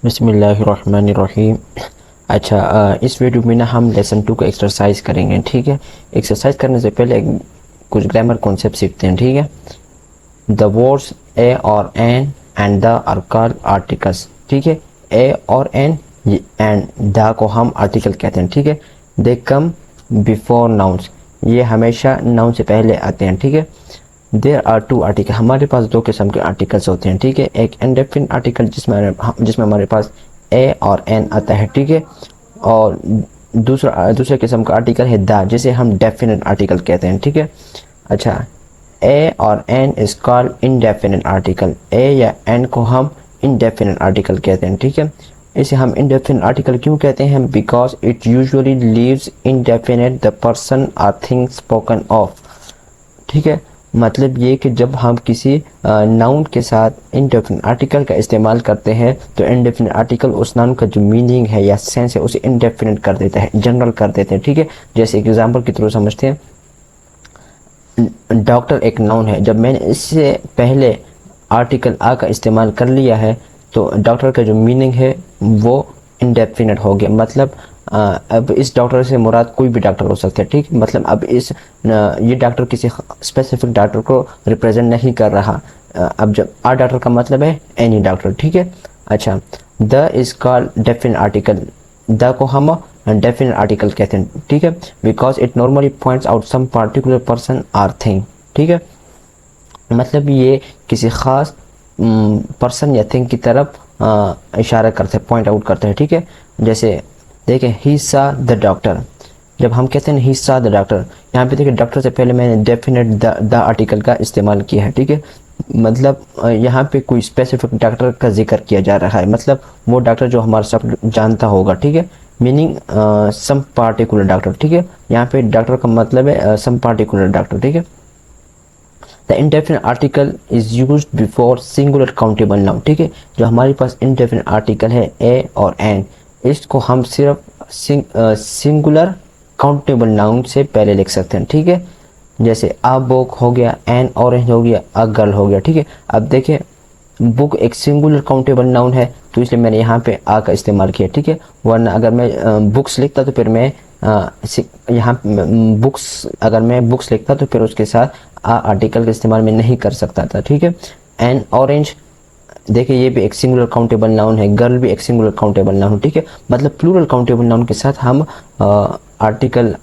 बिस्मिल्लाहिर्रहमानिर्रहीम। अच्छा, इस वीडियो में ना हम लेसन 2 का एक्सरसाइज करेंगे। ठीक है, एक्सरसाइज करने से पहले कुछ ग्रामर कॉन्सेप्ट सीखते हैं। ठीक है, द वर्ड्स ए और an and the are called articles. ठीक है, ए और एन एंड द को हम आर्टिकल कहते हैं। ठीक है, दे कम बिफोर नाउन्स, ये हमेशा नाउन से पहले आते हैं। ठीक है, देयर आर 2 आर्टिकल, हमारे पास 2 किस्म के आर्टिकल्स होते हैं। ठीक है, एक इंडेफिनिट आर्टिकल जिसमें हमारे पास ए और एन आता है। ठीक है, और दूसरे किस्म का आर्टिकल है द, जिसे हम डेफिनेट आर्टिकल कहते हैं। ठीक है, अच्छा, ए और an is called indefinite article. A या एन को हम इनडेफिनेट आर्टिकल कहते हैं। ठीक है, इसे हम इनडेफिनेट आर्टिकल क्यों कहते हैं? Because it usually leaves indefinite the person और थिंग स्पोकन ऑफ। ठीक है, मतलब ये कि जब हम किसी नाउन के साथ इंडेफिनिट आर्टिकल का इस्तेमाल करते हैं तो इंडेफिनिट आर्टिकल उस नाउन का जो मीनिंग है या सेंस है उसे इंडेफिनिट कर देता है, जनरल कर देते हैं। ठीक है, जैसे एक एग्जांपल की तरह समझते हैं, डॉक्टर एक नाउन है, जब मैंने इससे पहले आर्टिकल आ का इस्तेमाल कर लिया है तो डॉक्टर का जो मीनिंग है वो इंडेफिनिट हो गया। मतलब अब इस डॉक्टर से मुराद कोई भी डॉक्टर हो सकता है। ठीक, मतलब अब ये डॉक्टर किसी स्पेसिफिक डॉक्टर को रिप्रेजेंट नहीं कर रहा। अब जब आ डॉक्टर का मतलब है एनी डॉक्टर। ठीक है, अच्छा, the is called definite article, the को हम डेफिनेट आर्टिकल कहते हैं। ठीक है, because it normally points out some particular person or thing. ठीक है, मतलब ये किसी खास पर्सन या थिंग की तरफ इशारा करते हैं, पॉइंट आउट करते हैं। ठीक है, जैसे देखें, ही सा द डॉक्टर, जब हम कहते हैं ही सा द डॉक्टर, यहाँ पे देखिए डॉक्टर से पहले मैंने डेफिनेट द आर्टिकल का इस्तेमाल किया है। ठीक है, मतलब यहाँ पे कोई स्पेसिफिक डॉक्टर का जिक्र किया जा रहा है, मतलब वो डॉक्टर जो हमारा सब जानता होगा। ठीक है, मीनिंग सम पार्टिकुलर डॉक्टर। ठीक है, यहाँ पे डॉक्टर का मतलब है सम पार्टिकुलर डॉक्टर। ठीक है, the indefinite article is use before singular countable noun. ठीक है, जो हमारे पास इंडेफिनिट आर्टिकल है ए और एन, इसको हम सिर्फ सिंगुलर काउंटेबल नाउन से पहले लिख सकते हैं। ठीक है, जैसे अ बुक हो गया, एन ऑरेंज हो गया, अ गर्ल हो गया। ठीक है, अब देखिए बुक एक सिंगुलर काउंटेबल नाउन है तो इसलिए मैंने यहाँ पे आ का इस्तेमाल किया। ठीक है, वरना अगर मैं बुक्स लिखता तो फिर मैं यहाँ बुक्स, अगर मैं बुक्स लिखता तो फिर उसके साथ आ आर्टिकल का इस्तेमाल मैं नहीं कर सकता था। ठीक है, एन ऑरेंज, देखिए ये भी एक सिंगुलर काउंटेबल नाउन है, गर्ल भी एक सिंगुलर काउंटेबल नाउन है। ठीक है, मतलब प्लूरल काउंटेबल नाउन के साथ हम आर्टिकल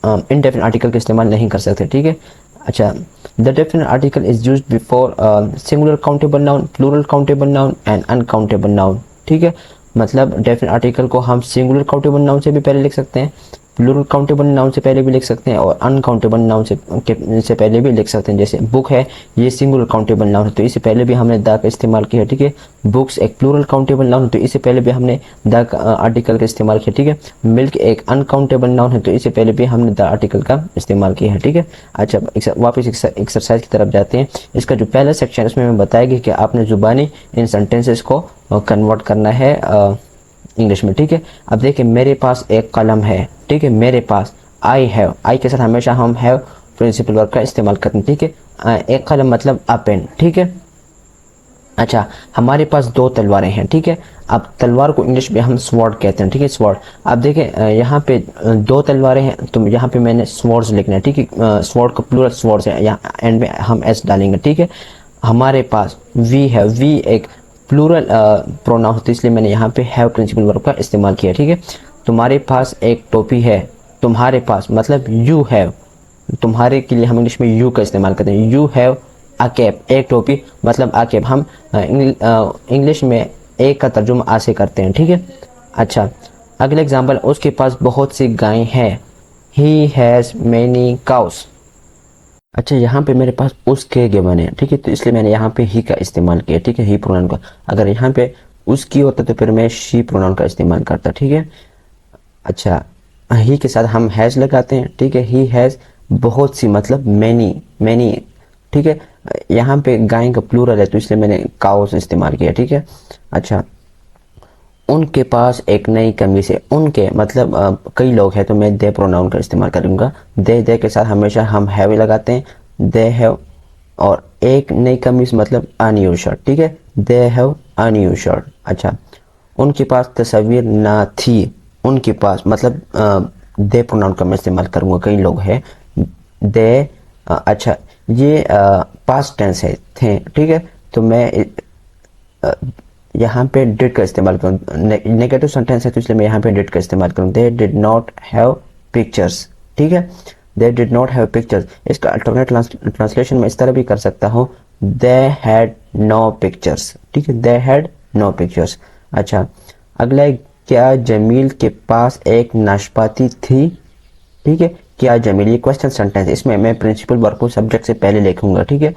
इनडेफिनिट आर्टिकल का इस्तेमाल नहीं कर सकते। ठीक है, अच्छा, the definite article is used before singular countable noun, plural countable noun and uncountable noun. ठीक है, मतलब डेफिनेट आर्टिकल को हम सिंगुलर काउंटेबल नाउन से भी पहले लिख सकते हैं, प्लूरल काउंटेबल नाउन से पहले भी लिख सकते हैं और अनकाउंटेबल नाउन से पहले भी लिख सकते हैं। जैसे बुक है, ये सिंगुलर काउंटेबल नाउन है तो इससे पहले भी हमने द का इस्तेमाल किया। ठीक है, बुक्स एक प्लूरल काउंटेबल नाउन है तो इससे पहले भी हमने द आर्टिकल का इस्तेमाल किया। ठीक है, मिल्क एक अनकाउंटेबल नाउन है तो इससे पहले भी हमने द आर्टिकल का इस्तेमाल किया है। ठीक है, अच्छा, वापस एक्सरसाइज की तरफ जाते हैं। इसका जो पहला सेक्शन है उसमें मैं बताएगी कि आपने जुबानी इन सेंटेंसेस को कन्वर्ट करना है इंग्लिश में। ठीक है, अब देखिए मेरे पास एक कलम है। ठीक है, मेरे पास, आई हैव, आई के साथ हमेशा हम हैव प्रिंसिपल वर्ब का इस्तेमाल करते हैं। ठीक है, एक कलम मतलब अ पेन। ठीक है, अच्छा, हमारे पास 2 तलवारें हैं। ठीक है, अब तलवार को इंग्लिश में हम स्वॉर्ड कहते हैं। ठीक है, स्वॉर्ड। अब देखें यहाँ पे 2 तलवारें हैं तो यहाँ पे मैंने स्वॉर्ड्स लिखना है। ठीक है, स्वॉर्ड का प्लूरल स्वॉर्ड्स है, यहाँ एंड में हम एस डालेंगे। ठीक है, हमारे पास वी है, वी एक प्लूरल प्रोनाउन होता है इसलिए मैंने यहाँ पे हैव प्रिंसिपल वर्ब का इस्तेमाल किया। ठीक है, तुम्हारे पास एक टोपी है, तुम्हारे पास मतलब यू हैव, तुम्हारे के लिए हम इंग्लिश में यू का इस्तेमाल करते हैं। यू हैव अ कैप, एक टोपी मतलब अ कैप, हम इंग्लिश में एक का तर्जुमा आ से करते हैं। ठीक है, अच्छा, अगला एग्जांपल, उसके पास बहुत सी गायें हैं, ही हैज़ मैनी काउस। अच्छा, यहाँ पे मेरे पास उसके गिवन है। ठीक है, तो इसलिए मैंने यहाँ पे ही का इस्तेमाल किया। ठीक है, ही प्रोनाउन का, अगर यहाँ पे उसकी होता तो फिर मैं शी प्रोनाउन का इस्तेमाल करता। ठीक है, अच्छा, ही के साथ हम हैज़ लगाते हैं। ठीक है, ही हैज़ बहुत सी मतलब मैनी, मैनी। ठीक है, यहाँ पे गाय का प्लूरल है तो इसलिए मैंने काउस इस्तेमाल किया। ठीक है, अच्छा, उनके पास एक नई कमीज है, उनके मतलब कई लोग हैं तो मैं दे प्रोनाउन का इस्तेमाल करूंगा। दे के साथ हमेशा हम हैव लगाते हैं, दे हैव, और एक नई कमीज मतलब अ न्यू शर्ट। ठीक है, they have a new shirt. अच्छा, उनके पास तस्वीर ना थी, उनके पास मतलब दे प्रोनाउन का मैं इस्तेमाल करूँगा, कई लोग हैं दे। अच्छा, ये पास्ट टेंस है थे, ठीक है। तो मैं यहाँ पे डिड का इस्तेमाल करूँ, नेगेटिव सेंटेंस है तो इसलिए मैं यहाँ पे डिड का इस्तेमाल करूँ। They did not have pictures, ठीक है। They did not have pictures. इसका अल्टरनेट ट्रांसलेशन मैं इस तरह भी कर सकता हूँ, दे हैड नो पिक्चर्स, ठीक है, दे हैड नो पिक्चर्स। अच्छा, अगला है, क्या जमील के पास एक नाशपाती थी, ठीक है। क्या जमील, ये क्वेश्चन सेंटेंस, इसमें मैं प्रिंसिपल वर्ब को सब्जेक्ट से पहले लिखूंगा, ठीक है।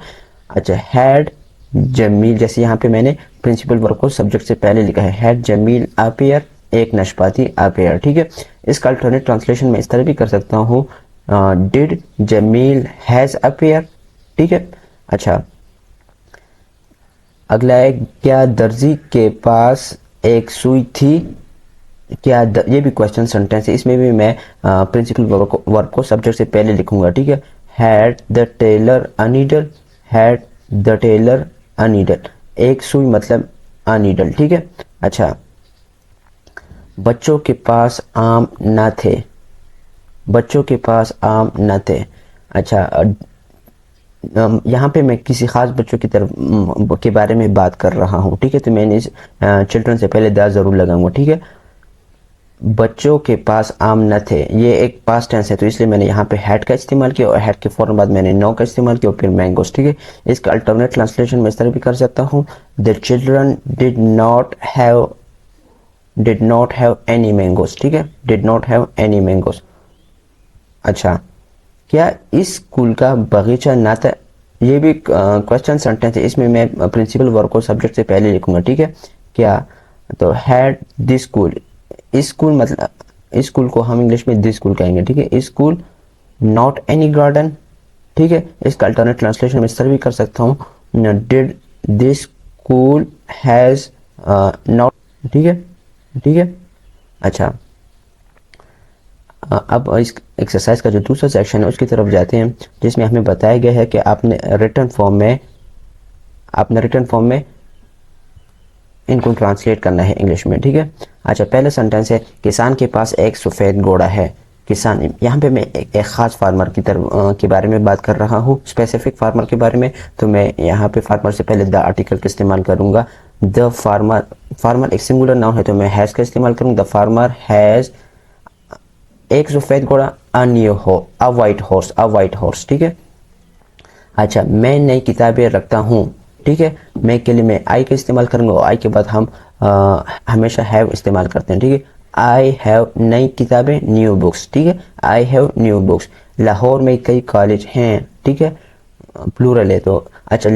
अच्छा, हैड जमील, जैसे यहाँ पे मैंने प्रिंसिपल वर्ब को सब्जेक्ट से पहले लिखा है, हैड जमील अपेयर, एक नाशपाती अपेयर, ठीक है। इसका अल्टरनेट ट्रांसलेशन मैं इस तरह भी कर सकता हूँ, डिड जमील हैज अपेयर, ठीक है। अच्छा, अगला है, क्या दर्जी के पास एक सुई थी, क्या ये भी क्वेश्चन सेंटेंस है, इसमें भी मैं प्रिंसिपल वर्ब को सब्जेक्ट से पहले लिखूंगा, ठीक है। Had the tailor a needle, had the tailor a needle, एक सुई मतलब अ नीडल, ठीक है। अच्छा, बच्चों के पास आम न थे, बच्चों के पास आम न थे। अच्छा, यहाँ पे मैं किसी खास बच्चों की तरफ के बारे में बात कर रहा हूँ, ठीक है। तो मैंने इस चिल्ड्रन से पहले द जरूर लगाऊंगा, ठीक है। बच्चों के पास आम न थे, ये एक पास्ट टेंस है तो इसलिए मैंने यहाँ पे हैड का इस्तेमाल किया, और हैड के फौरन बाद मैंने नो का इस्तेमाल किया और फिर मैंगोस, ठीक है। इसका अल्टरनेट ट्रांसलेशन मैं इस तरह भी कर सकता हूँ, the children did not have any mangoes, ठीक है, did not have any mangoes. अच्छा, क्या इस स्कूल का बगीचा ना था, ये भी क्वेश्चन सेंटेंस है, इसमें मैं प्रिंसिपल वर्ब को सब्जेक्ट से पहले लिखूंगा, ठीक है। क्या, तो हैड दिस स्कूल, स्कूल मतलब स्कूल को हम इंग्लिश में दिस स्कूल कहेंगे, ठीक है। स्कूल नॉट एनी गार्डन, ठीक है। इसका अल्टरनेट ट्रांसलेशन में इस तरह भी कर सकता हूँ, did this school has not, ठीक है, ठीक है। अच्छा, अब इस एक्सरसाइज का जो दूसरा सेक्शन है उसकी तरफ जाते हैं, जिसमें हमें बताया गया है कि आपने रिटर्न फॉर्म में इनको ट्रांसलेट करना है इंग्लिश में, ठीक है। अच्छा, पहला सेंटेंस है, किसान के पास एक सफ़ेद घोड़ा है। किसान, यहाँ पे मैं एक ख़ास फार्मर की तरफ के बारे में बात कर रहा हूँ, स्पेसिफिक फार्मर के बारे में। तो मैं यहाँ पे फार्मर से पहले द आर्टिकल का इस्तेमाल करूँगा। द फार्मर, फार्मर एक सिंगुलर नाउन है तो मैं हैज़ का इस्तेमाल करूँगा। द फार्मर हैज़ एक सफ़ेद घोड़ा, अ वाइट हॉर्स, ठीक है। अच्छा, मैं नई किताबें रखता हूँ, ठीक है। मैं के लिए मैं आई का इस्तेमाल करूँगा, और आई के बाद हम हमेशा हैव इस्तेमाल करते हैं, ठीक है। आई हैव नई किताबें, न्यू बुक्स, ठीक है, I have new books. Lahore में कई कॉलेज हैं, ठीक है, प्लूरल है तो। अच्छा,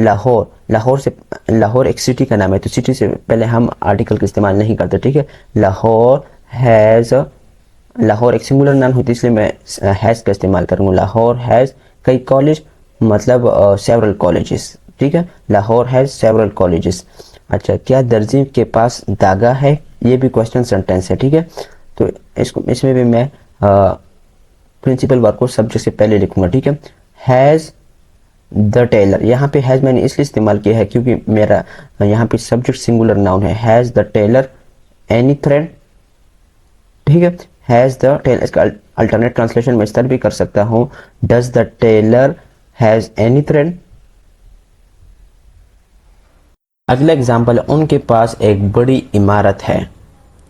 लाहौर एक सिटी का नाम है तो सिटी से पहले हम आर्टिकल का इस्तेमाल नहीं करते, ठीक है। लाहौर एक सिंगुलर नाउन होती है इसलिए मैं हैज़ का इस्तेमाल करूँगा। लाहौर हैज़ कई कॉलेज मतलब सेवरल कॉलेजेस, ठीक है। Lahore has several colleges. अच्छा, क्या दर्जी के पास धागा है, ये भी क्वेश्चन सेंटेंस है, ठीक है। तो इसमें भी मैं प्रिंसिपल वर्ब को सब्जेक्ट से पहले लिखूंगा, ठीक है। हैज़ द टेलर, यहाँ पे हैज़ मैंने इसलिए इस्तेमाल किया है क्योंकि मेरा यहाँ पे सब्जेक्ट सिंगुलर नाउन है। Has the tailor any thread, ठीक है। हैज़ द टेलर, इसका अल्टरनेट ट्रांसलेशन मैं इस तरह भी कर सकता हूँ, does the tailor has any thread. अगला एग्जाम्पल, उनके पास एक बड़ी इमारत है,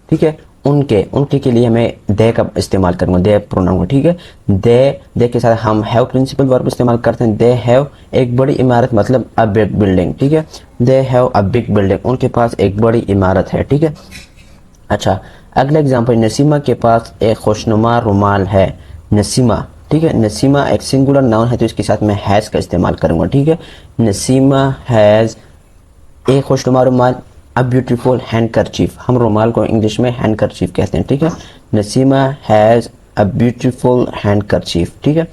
ठीक है। उनके के लिए हमें दे का इस्तेमाल करूंगा, दे प्रोनाउन, ठीक है। दे के साथ हम हैव प्रिंसिपल वर्ब इस्तेमाल करते हैं। दे हैव एक बड़ी इमारत मतलब अ बिग बिल्डिंग, ठीक है। They have a big building, उनके पास एक बड़ी इमारत है, ठीक है। अच्छा, अगला एग्जाम्पल, नसीमा के पास एक खुशनुमा रुमाल है। नसीमा, ठीक है, नसीमा एक सिंगुलर नाउन है तो इसके साथ मैं हैज़ का इस्तेमाल करूंगा, ठीक है। नसीमा हैज़ ए खुशनुमा रुमाल, अ ब्यूटीफुल हैंड करचीफ, हम रुमाल को इंग्लिश में हैंड करचीफ कहते हैं, ठीक है। Nasima has a beautiful handkerchief, ठीक है।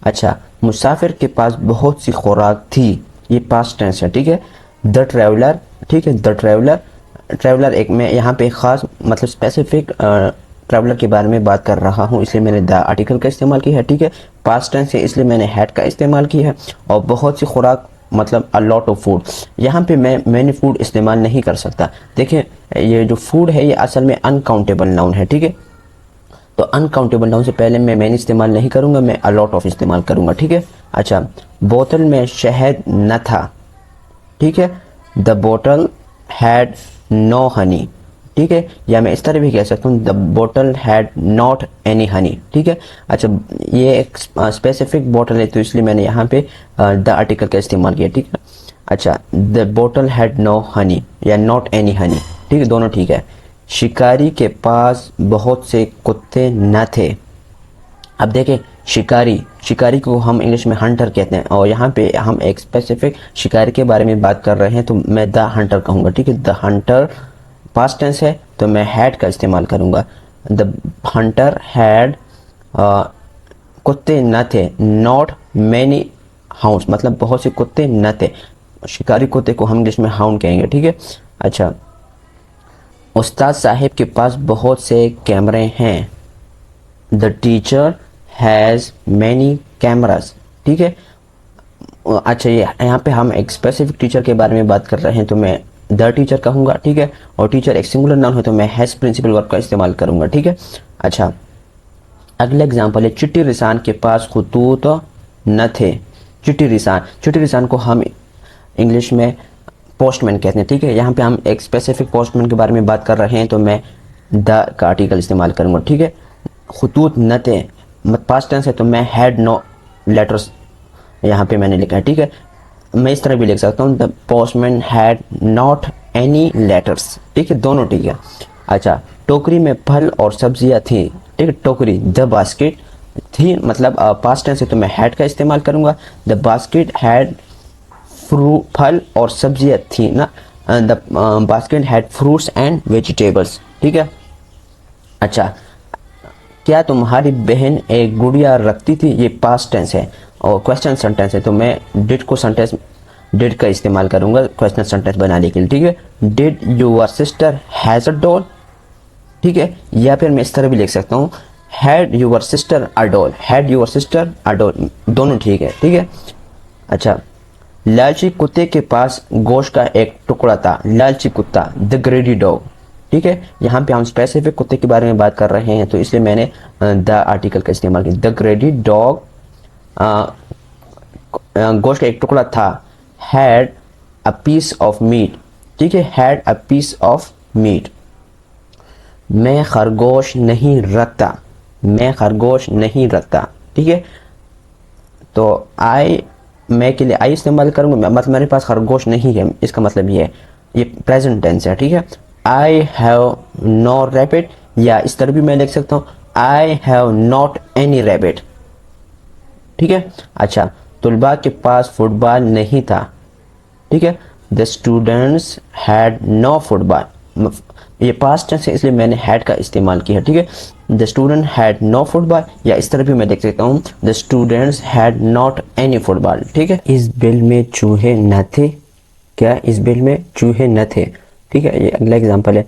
अच्छा, मुसाफिर के पास बहुत सी खुराक थी, ये पास्ट टेंस है, ठीक है। द ट्रैवलर, ठीक है, द ट्रैवलर, ट्रैवलर एक मैं यहाँ पे ख़ास मतलब स्पेसिफिक ट्रैवलर के बारे में बात कर रहा हूँ इसलिए मैंने द आर्टिकल का इस्तेमाल किया है, ठीक है। पास्ट टेंस है इसलिए मैंने हैड का इस्तेमाल किया है। और बहुत सी खुराक मतलब अ लॉट ऑफ फूड। यहाँ पे मैं मैनी फूड इस्तेमाल नहीं कर सकता। देखिए ये जो फूड है ये असल में अनकाउंटेबल नाउन है, ठीक है। तो अनकाउंटेबल नाउन से पहले मैं मैनी इस्तेमाल नहीं करूँगा, मैं अ लॉट ऑफ इस्तेमाल करूँगा, ठीक है। अच्छा, बोतल में शहद न था, ठीक है। The bottle had no honey, ठीक है। या मैं इस तरह भी कह सकता हूँ the bottle had not any Honey, ठीक है। अच्छा, ये एक स्पेसिफिक बोतल है तो इसलिए मैंने यहाँ पे द आर्टिकल का इस्तेमाल किया, ठीक है। अच्छा, the bottle had no honey या नॉट एनी हनी, ठीक है, दोनों ठीक है। शिकारी के पास बहुत से कुत्ते न थे। अब देखें, शिकारी, शिकारी को हम इंग्लिश में हंटर कहते हैं और यहाँ पे हम एक स्पेसिफिक शिकारी के बारे में बात कर रहे हैं तो मैं द हंटर कहूँगा, ठीक है। द हंटर पास्ट टेंस है तो मैं हैड का इस्तेमाल करूँगा। द हंटर हैड, कुत्ते न थे, नॉट मैनी हाउंड्स, मतलब बहुत से कुत्ते न थे। शिकारी कुत्ते को हम इंग्लिश में हाउंड कहेंगे, ठीक है। अच्छा, उस्ताद साहिब के पास बहुत से कैमरे हैं। The teacher has many cameras, ठीक है। अच्छा, ये यहाँ पे हम एक स्पेसिफिक टीचर के बारे में बात कर रहे हैं तो मैं द टीचर कहूँगा, ठीक है। और टीचर एक सिंगुलर नाउन है तो मैं हैज़ प्रिंसिपल वर्ब का इस्तेमाल करूँगा, ठीक है। अच्छा, अगला एग्जाम्पल है, चिट्टी रिसान के पास खतूत न थे। चिट्टी रिसान, चिट्टी रिसान को हम इंग्लिश में पोस्टमैन कहते हैं, ठीक है। यहाँ पे हम एक स्पेसिफिक पोस्टमैन के बारे में बात कर रहे हैं तो मैं द का आर्टिकल इस्तेमाल करूँगा, ठीक है। खतूत न थे, पास्ट टेंस है तो मैं हैड नो लेटर्स यहाँ पे मैंने लिखा है, ठीक है। मैं इस तरह भी लिख सकता हूँ the postman had not any letters, ठीक है, दोनों ठीक है। अच्छा, टोकरी में फल और सब्जियाँ थी, ठीक है। टोकरी, द बास्केट थी, मतलब पास्ट टेंस है तो मैं हैड का इस्तेमाल करूँगा। द बास्केट हैड फल और सब्जियाँ थी ना, the basket had fruits and vegetables, ठीक है। अच्छा, क्या तुम्हारी बहन एक गुड़िया रखती थी, ये पास्ट टेंस है और क्वेश्चन सेंटेंस है तो मैं डिड को सेंटेंस, डिड का इस्तेमाल करूंगा क्वेश्चन सेंटेंस बनाने के लिए, ठीक है। Did your sister has a doll, ठीक है। या फिर मैं इस तरह भी लिख सकता हूँ had your sister a doll, had your sister a doll, दोनों ठीक है, ठीक है। अच्छा, लालची कुत्ते के पास गोश्त का एक टुकड़ा था। लालची कुत्ता, द ग्रेडी डॉग, ठीक है। यहाँ पे हम स्पेसिफिक कुत्ते के बारे में बात कर रहे हैं तो इसलिए मैंने द आर्टिकल का इस्तेमाल किया। द ग्रेडी डॉग, गोश्त का एक टुकड़ा था। Had a piece of meat, ठीक है, had a piece of meat. मैं खरगोश नहीं रखता, मैं खरगोश नहीं रखता, ठीक है। तो आई, मैं के लिए आई इस्तेमाल करूँगा, मतलब मेरे पास खरगोश नहीं है, इसका मतलब ये है, ये प्रेजेंट टेंस है, ठीक है। आई हैव नो रैबिट, या इस तरह भी मैं लिख सकता हूँ I have not any rabbit, ठीक है। अच्छा, तुलबा के पास फुटबॉल नहीं था, ठीक है। The students had know football, ये पास्ट टेंस है इसलिए मैंने हैड का इस्तेमाल किया, ठीक है। The student had know football, या इस तरह भी मैं देख सकता हूँ the students had not any football, ठीक है। इस बिल में चूहे न थे, क्या इस बिल में चूहे न थे, ठीक है। ये अगला एग्जाम्पल है।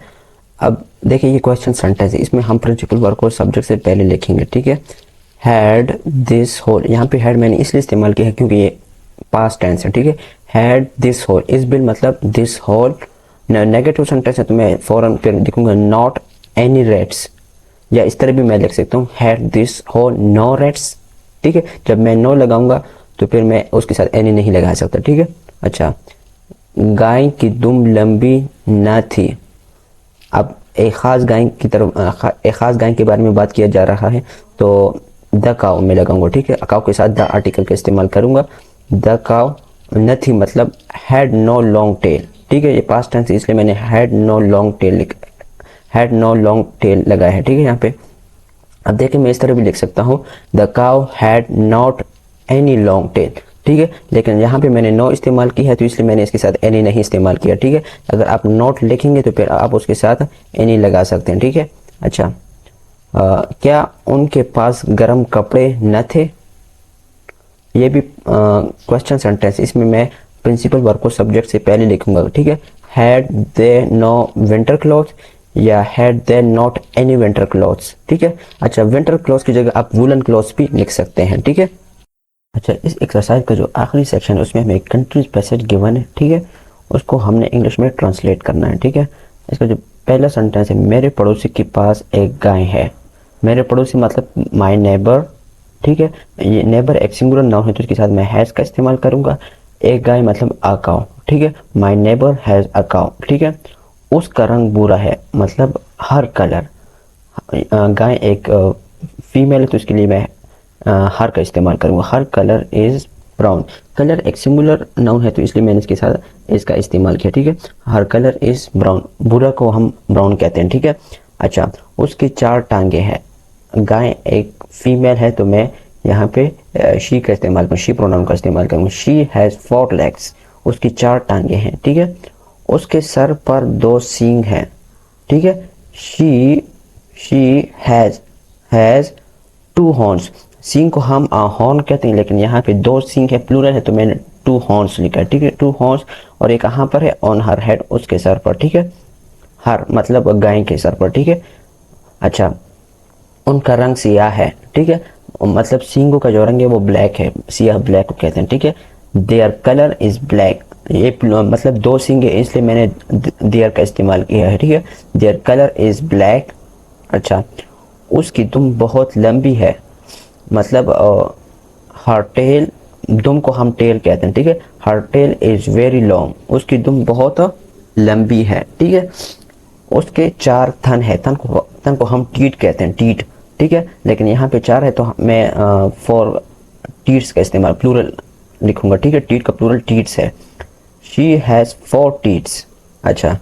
अब देखिए ये क्वेश्चन सेंटेंस है, इसमें हम प्रिंसिपल वर्ब को सब्जेक्ट से पहले लिखेंगे, ठीक है। हैड दिस होल, यहाँ पे हैड मैंने इसलिए इस्तेमाल किया है क्योंकि ये पास्ट टेंस है, ठीक है। हैड दिस होल, इस बिल मतलब दिस होल, नेगेटिव सेंटेंस है तो मैं फौरन फिर लिखूंगा नॉट एनी रेट्स, या इस तरह भी मैं लिख सकता हूँ had this hole no rats, ठीक है। जब मैं नो लगाऊंगा तो फिर मैं उसके साथ एनी नहीं लगा सकता, ठीक है। अच्छा, गाय की दुम लंबी न थी। अब एक खास गाय की तरफ, एक खास गाय के बारे में बात किया जा रहा है तो द काउ में लगाऊंगा, ठीक है। काउ के साथ द आर्टिकल का इस्तेमाल करूंगा। द काउ न थी मतलब हैड नो लॉन्ग टेल, ठीक है। ये पास्ट टेंस इसलिए मैंने had no long tail, had no long tail लगाया है, ठीक है यहाँ पे। अब देखिए मैं इस तरह भी लिख सकता हूँ the cow had not any long tail, ठीक है। लेकिन यहाँ पे मैंने नो इस्तेमाल की है तो इसलिए मैंने इसके साथ एनी नहीं इस्तेमाल किया, ठीक है। अगर आप नॉट लिखेंगे तो फिर आप उसके साथ एनी लगा सकते हैं, ठीक है। अच्छा, क्या उनके पास गर्म कपड़े न थे, ये भी क्वेश्चन सेंटेंस, इसमें मैं प्रिंसिपल वर्ब को सब्जेक्ट से पहले लिखूंगा, ठीक है। Had they no winter cloth, या had they not any winter clothes, ठीक है। अच्छा, विंटर क्लॉथ्स की जगह आप वुलन क्लॉथ्स भी लिख सकते हैं, ठीक है। अच्छा, इस एक्सरसाइज का जो आखिरी सेक्शन है उसमें हमें एक कंट्रीज पैसेज गिवन है, ठीक है, उसको हमने इंग्लिश में ट्रांसलेट करना है, ठीक है। इसका जो पहला सेंटेंस है, मेरे पड़ोसी के पास एक गाय है। मेरे पड़ोसी मतलब माय नेबर, ठीक है। ये नेबर एक सिंगुलर नाउन है तो इसके साथ मैं हैज का इस्तेमाल करूंगा। एक गाय मतलब अ काउ, ठीक है। My neighbour has a cow, ठीक है। उसका रंग बुरा है मतलब हर कलर, गाय एक फीमेल है तो इसके लिए मैं हर का इस्तेमाल करूंगा। हर कलर इज ब्राउन। कलर एक सिंगुलर नाउन है तो इसलिए मैंने इसके साथ इसका इस्तेमाल किया, ठीक है। हर कलर इज ब्राउन, बुरा को हम ब्राउन कहते हैं, ठीक है। अच्छा, उसकी 4 टांगे हैं। गाय एक फीमेल है तो मैं यहाँ पे शी का इस्तेमाल करूँ, शी प्रोनाउन का इस्तेमाल करूँगा। शी हैज़ 4 लेग्स, उसकी 4 टांगे हैं, ठीक है। उसके सर पर 2 सींग हैं, ठीक है। She she has 2 horns. सींग को हम हॉर्न कहते हैं, लेकिन यहाँ पे 2 सींग है, प्लूरल है तो मैंने 2 हॉर्न्स लिखा है, ठीक है। 2 हॉर्न्स, और एक कहाँ पर है, ऑन हर हेड, उसके सर पर, ठीक है। हर मतलब गाय के सर पर, ठीक है। अच्छा, उनका रंग सियाह है, ठीक है। मतलब सींगों का जो रंग है वो ब्लैक है, सियाह ब्लैक को कहते हैं, ठीक है। देयर कलर इज ब्लैक, ये मतलब 2 सींग है इसलिए मैंने देयर का इस्तेमाल किया है, ठीक है। Their colour is black. अच्छा, उसकी दुम बहुत लंबी है, मतलब हर टेल, दुम को हम टेल कहते हैं, ठीक है। हर टेल इज वेरी लॉन्ग, उसकी दुम बहुत लंबी है, ठीक है। उसके 4 थन है, तन को हम टीट कहते हैं, टीट, ठीक है। लेकिन यहाँ पे 4 है तो मैं 4 टीट्स का इस्तेमाल, प्लूरल लिखूंगा, ठीक है। टीट का प्लूरल टीट्स है। She has 4 tits. अच्छा,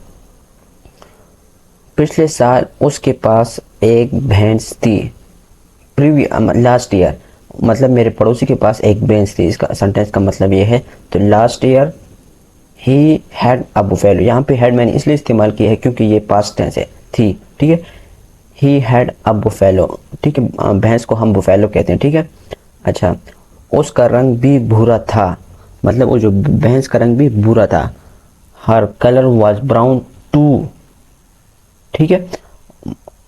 पिछले साल उसके पास एक भैंस थी। लास्ट ईयर मतलब मेरे पड़ोसी के पास एक भैंस थी, इसका सेंटेंस का मतलब ये है। तो last year he had a buffalo, यहाँ पे हैड मैंने इसलिए इस्तेमाल किया है क्योंकि ये पास्ट टेंस है, थी, ठीक है। ही हैड अ बुफेलो, ठीक है। भैंस को हम बुफेलो कहते हैं, ठीक है। अच्छा, उसका रंग भी भूरा था, मतलब वो जो भैंस का रंग भी भूरा था। हर कलर वॉज ब्राउन टू, ठीक है।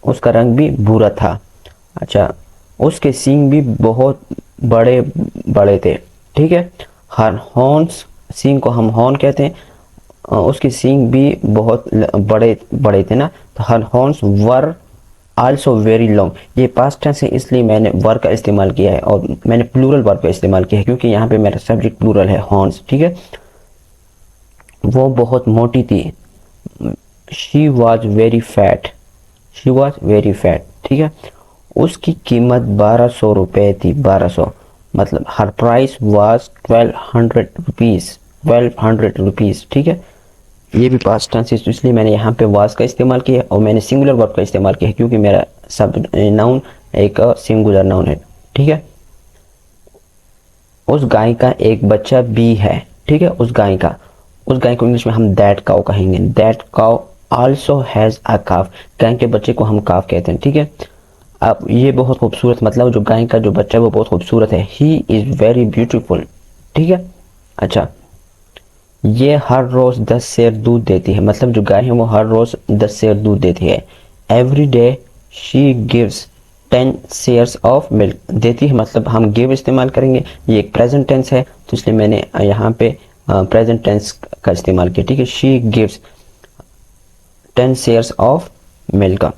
उसका रंग भी भूरा था। अच्छा, उसके सींग भी बहुत बड़े बड़े थे, ठीक है। हर हॉर्न्स, सींग को हम हॉर्न कहते हैं, उसके सींग भी बहुत बड़े बड़े थे ना, तो her horns were also very long. ये पास्ट टेंस है इसलिए मैंने वर का इस्तेमाल किया है, और मैंने प्लूरल वर्ब का इस्तेमाल किया है क्योंकि यहाँ पे मेरा सब्जेक्ट प्लूरल है, हॉर्न्स, ठीक है। वो बहुत मोटी थी। She was very fat, she was very fat, ठीक है। उसकी कीमत 1200 रुपये थी, 1200, मतलब हर प्राइस वाज 1200 रुपीज़, 1200 रुपीज़, ठीक है। ये भी पास्ट टेंस है तो इसलिए मैंने यहाँ पे वाज का इस्तेमाल किया है, और मैंने सिंगुलर वर्ब का इस्तेमाल किया है क्योंकि मेरा सब नाउन एक सिंगुलर नाउन है, ठीक है। उस गाय का एक बच्चा भी है, ठीक है। उस गाय को इंग्लिश में हम दैट काउ कहेंगे। That cow also has a calf, गाय के बच्चे को हम काफ कहते हैं, ठीक है। अब ये बहुत खूबसूरत, मतलब जो गाय का जो बच्चा है वो बहुत खूबसूरत है। ही इज वेरी ब्यूटीफुल, ठीक है। अच्छा, ये हर रोज 10 शेर दूध देती है, मतलब जो गाय है वो हर रोज 10 शेर दूध देती है। Every day she gives 10 shares of milk, देती है मतलब हम गिव इस्तेमाल करेंगे, ये एक प्रेजेंट टेंस है तो इसलिए मैंने यहाँ पे प्रेजेंट टेंस का इस्तेमाल किया, ठीक है। She gives 10 shares of milk.